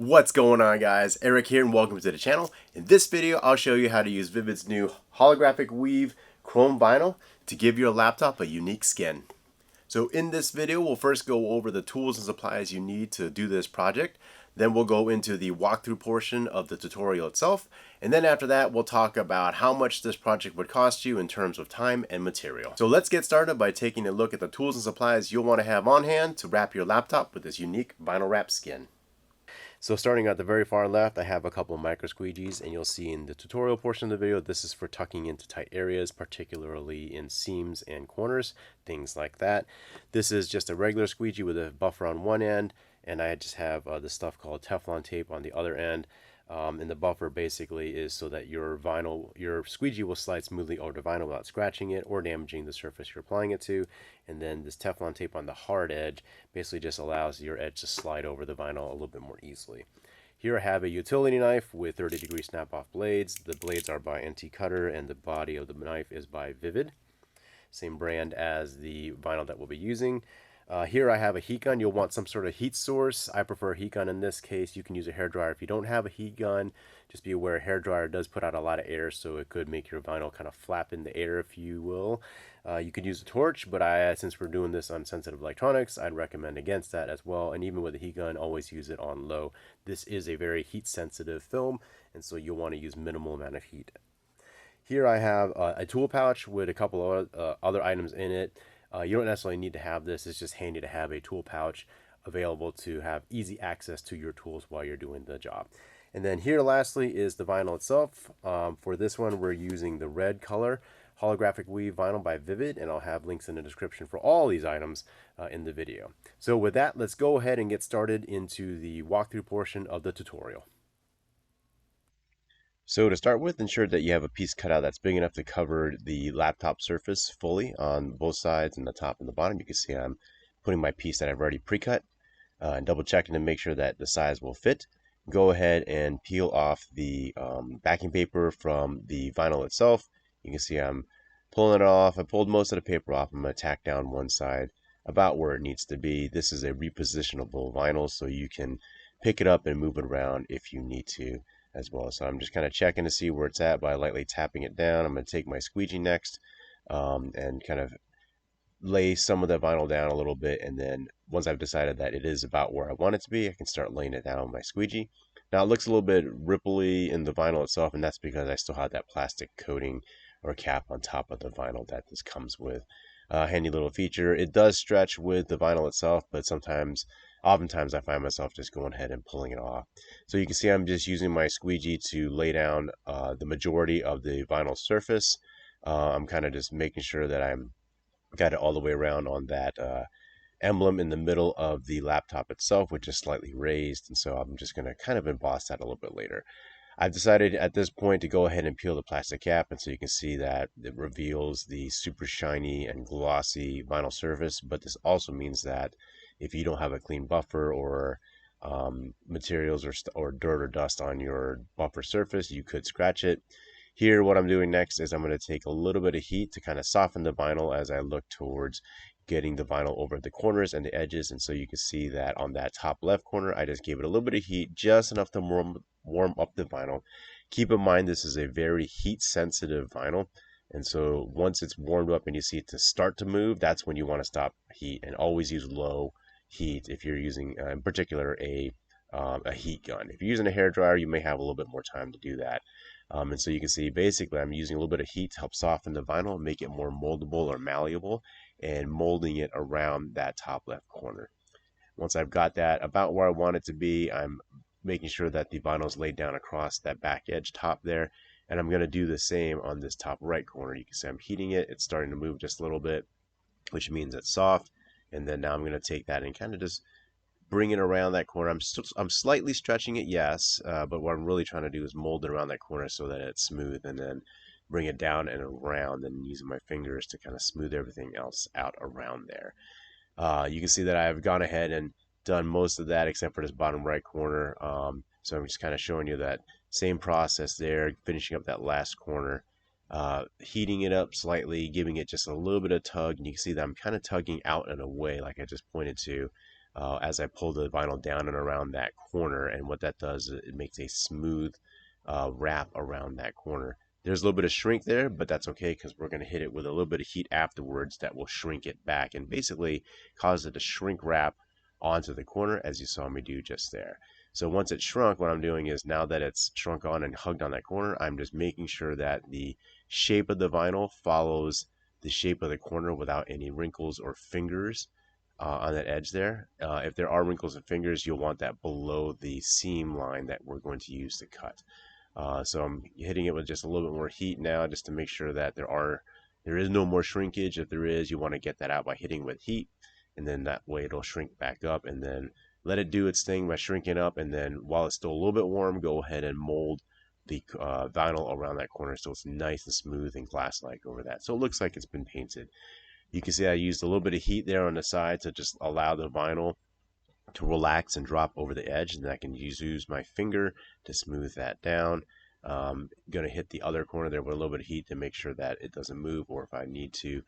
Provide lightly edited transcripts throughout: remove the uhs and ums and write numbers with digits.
What's going on, guys? Eric here and welcome to the channel. In this video I'll show you how to use VVivid's new Holographic Weave Chrome vinyl to give your laptop a unique skin. So in this video we'll first go over the tools and supplies you need to do this project. Then we'll go into the walkthrough portion of the tutorial itself, and then after that we'll talk about how much this project would cost you in terms of time and material. So let's get started by taking a look at the tools and supplies you'll want to have on hand to wrap your laptop with this unique vinyl wrap skin. So starting at the very far left, I have a couple of micro squeegees, and you'll see in the tutorial portion of the video, this is for tucking into tight areas, particularly in seams and corners, things like that. This is just a regular squeegee with a buffer on one end, and I just have this stuff called Teflon tape on the other end. And the buffer basically is so that your squeegee will slide smoothly over the vinyl without scratching it or damaging the surface you're applying it to. And then this Teflon tape on the hard edge basically just allows your edge to slide over the vinyl a little bit more easily. Here I have a utility knife with 30-degree snap-off blades. The blades are by NT Cutter and the body of the knife is by VVivid. Same brand as the vinyl that we'll be using. Here I have a heat gun. You'll want some sort of heat source. I prefer a heat gun in this case. You can use a hairdryer if you don't have a heat gun. Just be aware a hairdryer does put out a lot of air, so it could make your vinyl kind of flap in the air, if you will. You could use a torch, but since we're doing this on sensitive electronics, I'd recommend against that as well. And even with a heat gun, always use it on low. This is a very heat sensitive film, and so you'll want to use minimal amount of heat. Here I have a tool pouch with a couple of other items in it. You don't necessarily need to have this. It's just handy to have a tool pouch available to have easy access to your tools while you're doing the job. And then here lastly is the vinyl itself. For this one we're using the red color Holographic Weave vinyl by VVivid, and I'll have links in the description for all these items in the video. So with that, let's go ahead and get started into the walkthrough portion of the tutorial. So to start with, ensure that you have a piece cut out that's big enough to cover the laptop surface fully on both sides and the top and the bottom. You can see I'm putting my piece that I've already pre-cut and double checking to make sure that the size will fit. Go ahead and peel off the backing paper from the vinyl itself. You can see I'm pulling it off. I pulled most of the paper off. I'm going to tack down one side about where it needs to be. This is a repositionable vinyl, so you can pick it up and move it around if you need to as well. So I'm just kind of checking to see where it's at by lightly tapping it down. I'm going to take my squeegee next and kind of lay some of the vinyl down a little bit, and then once I've decided that it is about where I want it to be, I can start laying it down on my squeegee. Now it looks a little bit ripply in the vinyl itself, and that's because I still have that plastic coating or cap on top of the vinyl that this comes with. Handy little feature. It does stretch with the vinyl itself, but oftentimes I find myself just going ahead and pulling it off. So you can see I'm just using my squeegee to lay down the majority of the vinyl surface. I'm kind of just making sure that I'm got it all the way around on that emblem in the middle of the laptop itself, which is slightly raised, and so I'm just going to kind of emboss that a little bit later. I've decided at this point to go ahead and peel the plastic cap, and so you can see that it reveals the super shiny and glossy vinyl surface, but this also means that if you don't have a clean buffer or materials or dirt or dust on your buffer surface, you could scratch it. Here, what I'm doing next is I'm going to take a little bit of heat to kind of soften the vinyl as I look towards getting the vinyl over the corners and the edges. And so you can see that on that top left corner, I just gave it a little bit of heat, just enough to warm up the vinyl. Keep in mind, this is a very heat sensitive vinyl. And so once it's warmed up and you see it to start to move, that's when you want to stop heat, and always use low heat if you're using, in particular, a heat gun. If you're using a hairdryer, you may have a little bit more time to do that. And so you can see basically I'm using a little bit of heat to help soften the vinyl and make it more moldable or malleable, and molding it around that top left corner. Once I've got that about where I want it to be, I'm making sure that the vinyl is laid down across that back edge top there, and I'm going to do the same on this top right corner. You can see I'm heating it. It's starting to move just a little bit, which means it's soft. And then now I'm going to take that and kind of just bring it around that corner. I'm slightly stretching it, yes, but what I'm really trying to do is mold it around that corner so that it's smooth, and then bring it down and around, and using my fingers to kind of smooth everything else out around there. You can see that I've gone ahead and done most of that except for this bottom right corner. So I'm just kind of showing you that same process there, finishing up that last corner, heating it up slightly, giving it just a little bit of tug, and you can see that I'm kind of tugging out and away like I just pointed to. as I pull the vinyl down and around that corner. And what that does is it makes a smooth wrap around that corner. There's a little bit of shrink there, but that's okay because we're going to hit it with a little bit of heat afterwards that will shrink it back and basically cause it to shrink wrap onto the corner as you saw me do just there. So once it's shrunk, what I'm doing is now that it's shrunk on and hugged on that corner, I'm just making sure that the shape of the vinyl follows the shape of the corner without any wrinkles or fingers on that edge there. If there are wrinkles and fingers, you'll want that below the seam line that we're going to use to cut. So I'm hitting it with just a little bit more heat now just to make sure that there is no more shrinkage. If there is, you want to get that out by hitting with heat, and then that way it'll shrink back up, and then let it do its thing by shrinking up, and then while it's still a little bit warm, go ahead and mold the vinyl around that corner so it's nice and smooth and glass-like over that. So it looks like it's been painted. You can see I used a little bit of heat there on the side to just allow the vinyl to relax and drop over the edge, and I can use my finger to smooth that down. Going to hit the other corner there with a little bit of heat to make sure that it doesn't move, or if I need to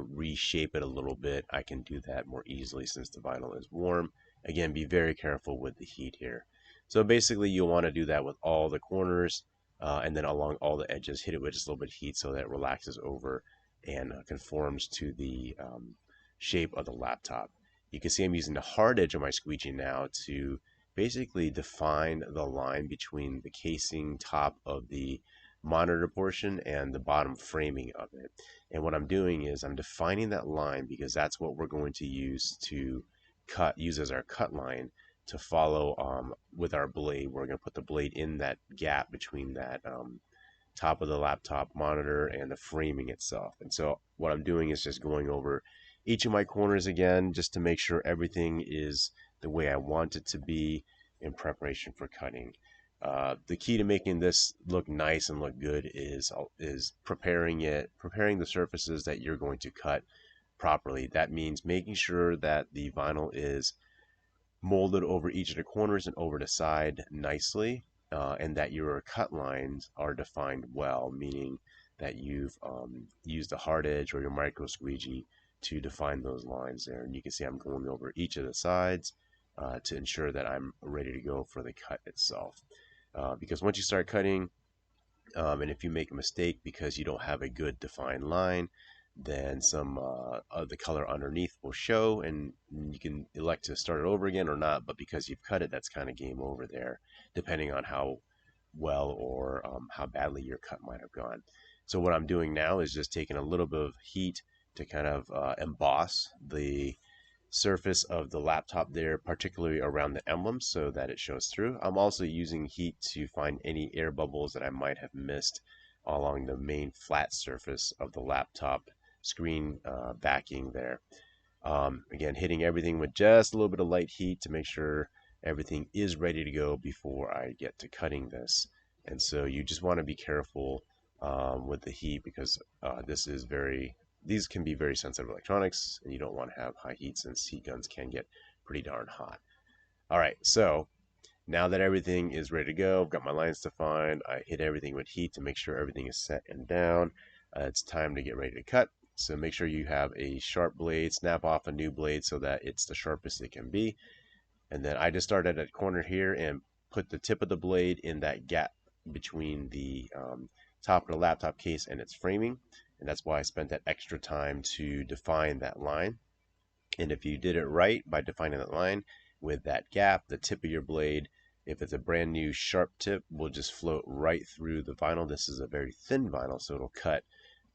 reshape it a little bit, I can do that more easily since the vinyl is warm. Again, be very careful with the heat here. So basically you'll want to do that with all the corners, and then along all the edges, hit it with just a little bit of heat so that it relaxes over and conforms to the shape of the laptop. You can see I'm using the hard edge of my squeegee now to basically define the line between the casing top of the monitor portion and the bottom framing of it. And what I'm doing is I'm defining that line because that's what we're going to use to use as our cut line to follow with our blade. We're going to put the blade in that gap between that top of the laptop monitor and the framing itself. And so what I'm doing is just going over each of my corners again just to make sure everything is the way I want it to be in preparation for cutting. The key to making this look nice and look good is preparing the surfaces that you're going to cut properly. That means making sure that the vinyl is molded over each of the corners and over the side nicely, and that your cut lines are defined well, meaning that you've used a hard edge or your micro squeegee to define those lines there. And you can see I'm going over each of the sides to ensure that I'm ready to go for the cut itself. Because once you start cutting, and if you make a mistake because you don't have a good defined line, then some of the color underneath will show, and you can elect to start it over again or not. But because you've cut it, that's kind of game over there, depending on how well or how badly your cut might have gone. So what I'm doing now is just taking a little bit of heat to kind of emboss the surface of the laptop there, particularly around the emblem so that it shows through. I'm also using heat to find any air bubbles that I might have missed along the main flat surface of the laptop screen backing there. Again, hitting everything with just a little bit of light heat to make sure everything is ready to go before I get to cutting this. And so you just want to be careful with the heat because these can be very sensitive electronics, and you don't want to have high heat since heat guns can get pretty darn hot. All right, so now that everything is ready to go, I've got my lines defined, I hit everything with heat to make sure everything is set and down. It's time to get ready to cut. So make sure you have a sharp blade, snap off a new blade so that it's the sharpest it can be. And then I just started at the corner here and put the tip of the blade in that gap between the top of the laptop case and its framing. And that's why I spent that extra time to define that line. And if you did it right by defining that line with that gap, the tip of your blade, if it's a brand new sharp tip, will just float right through the vinyl. This is a very thin vinyl, so it'll cut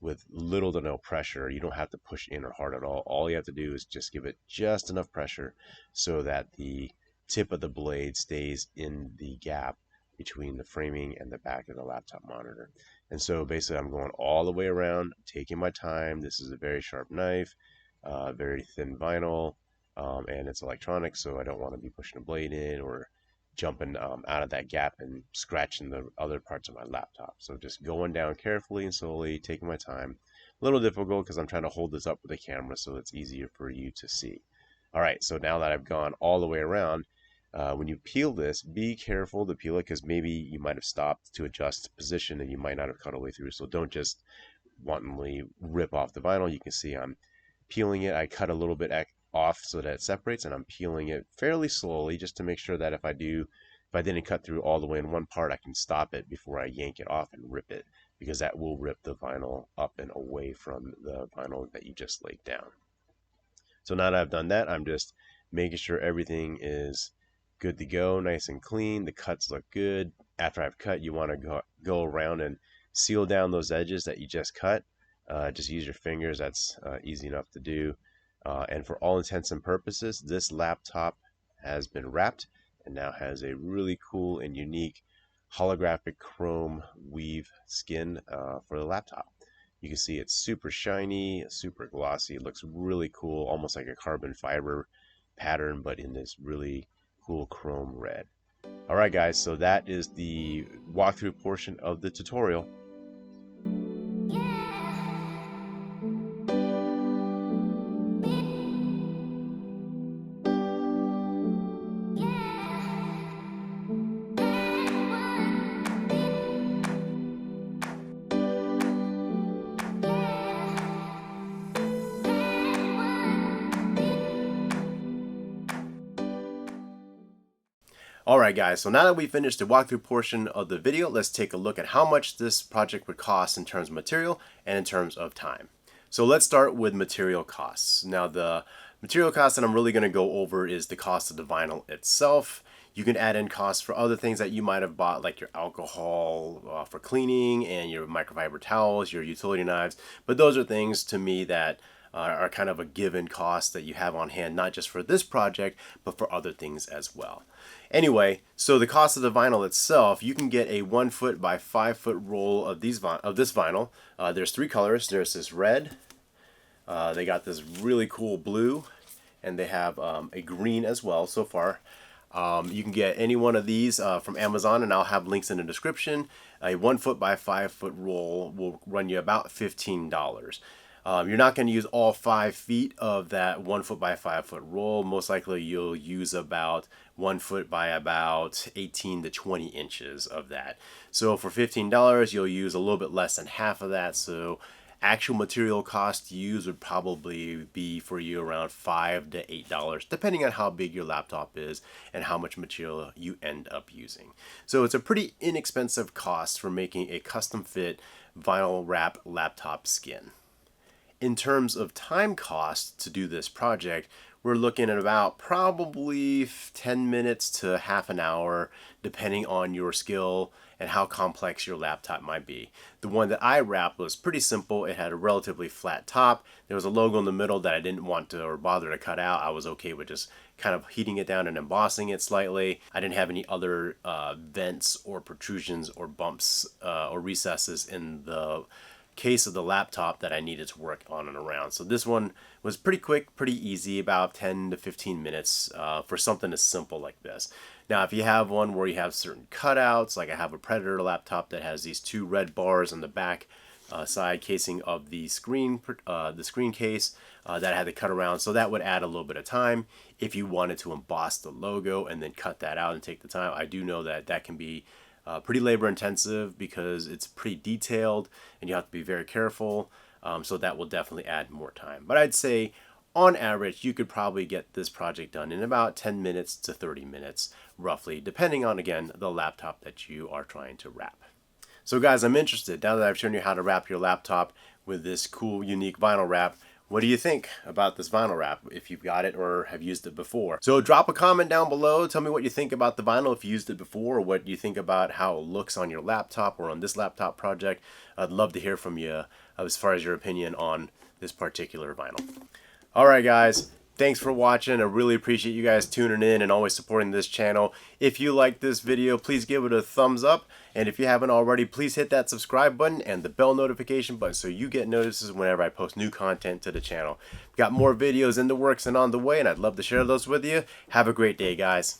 with little to no pressure. You don't have to push in or hard at all. All you have to do is just give it just enough pressure so that the tip of the blade stays in the gap between the framing and the back of the laptop monitor. And so basically I'm going all the way around, taking my time. This is a very sharp knife, very thin vinyl, and it's electronic, so I don't want to be pushing a blade in or jumping out of that gap and scratching the other parts of my laptop. So just going down carefully and slowly, taking my time. A little difficult because I'm trying to hold this up with the camera so it's easier for you to see. All right, so now that I've gone all the way around, when you peel this, be careful to peel it because maybe you might have stopped to adjust position and you might not have cut all the way through. So don't just wantonly rip off the vinyl. You can see I'm peeling it. I cut a little bit off so that it separates, and I'm peeling it fairly slowly just to make sure that if I didn't cut through all the way in one part, I can stop it before I yank it off and rip it, because that will rip the vinyl up and away from the vinyl that you just laid down. So now that I've done that, I'm just making sure everything is good to go, nice and clean. The cuts look good. After I've cut, you want to go around and seal down those edges that you just cut. Just use your fingers. That's easy enough to do. And for all intents and purposes, this laptop has been wrapped and now has a really cool and unique holographic chrome weave skin for the laptop. You can see it's super shiny, super glossy. It looks really cool, almost like a carbon fiber pattern, but in this really cool chrome red. Alright guys, so that is the walkthrough portion of the tutorial. Alright guys, so now that we've finished the walkthrough portion of the video, let's take a look at how much this project would cost in terms of material and in terms of time. So let's start with material costs. Now the material cost that I'm really going to go over is the cost of the vinyl itself. You can add in costs for other things that you might have bought, like your alcohol for cleaning and your microfiber towels, your utility knives, but those are things to me that are kind of a given cost that you have on hand, not just for this project, but for other things as well. Anyway, so the cost of the vinyl itself, you can get a 1 foot by 5 foot roll of this vinyl. There's 3 colors. There's this red, they got this really cool blue, and they have a green as well so far. You can get any one of these from Amazon, and I'll have links in the description. A 1 foot by 5 foot roll will run you about $15. You're not going to use all 5 feet of that 1 foot by 5 foot roll. Most likely you'll use about 1 foot by about 18 to 20 inches of that. So for $15, you'll use a little bit less than half of that. So actual material cost to use would probably be for you around $5 to $8, depending on how big your laptop is and how much material you end up using. So it's a pretty inexpensive cost for making a custom fit vinyl wrap laptop skin. In terms of time cost to do this project, we're looking at about probably 10 minutes to half an hour, depending on your skill and how complex your laptop might be. The one that I wrapped was pretty simple. It had a relatively flat top. There was a logo in the middle that I didn't want to or bother to cut out. I was okay with just kind of heating it down and embossing it slightly. I didn't have any other vents or protrusions or bumps or recesses in the case of the laptop that I needed to work on and around. So this one was pretty quick, pretty easy, about 10 to 15 minutes for something as simple like this. Now if you have one where you have certain cutouts, like I have a Predator laptop that has these 2 red bars on the back side casing of the screen case that I had to cut around, so that would add a little bit of time if you wanted to emboss the logo and then cut that out and take the time. I do know that that can be pretty labor intensive because it's pretty detailed and you have to be very careful, so that will definitely add more time. But I'd say on average you could probably get this project done in about 10 minutes to 30 minutes roughly, depending on, again, the laptop that you are trying to wrap. So guys, I'm interested, now that I've shown you how to wrap your laptop with this cool unique vinyl wrap, what do you think about this vinyl wrap, if you've got it or have used it before? So drop a comment down below. Tell me what you think about the vinyl, if you used it before, or what you think about how it looks on your laptop or on this laptop project. I'd love to hear from you as far as your opinion on this particular vinyl. Alright guys, thanks for watching. I really appreciate you guys tuning in and always supporting this channel. If you like this video, please give it a thumbs up. And if you haven't already, please hit that subscribe button and the bell notification button so you get notices whenever I post new content to the channel. We've got more videos in the works and on the way, and I'd love to share those with you. Have a great day, guys.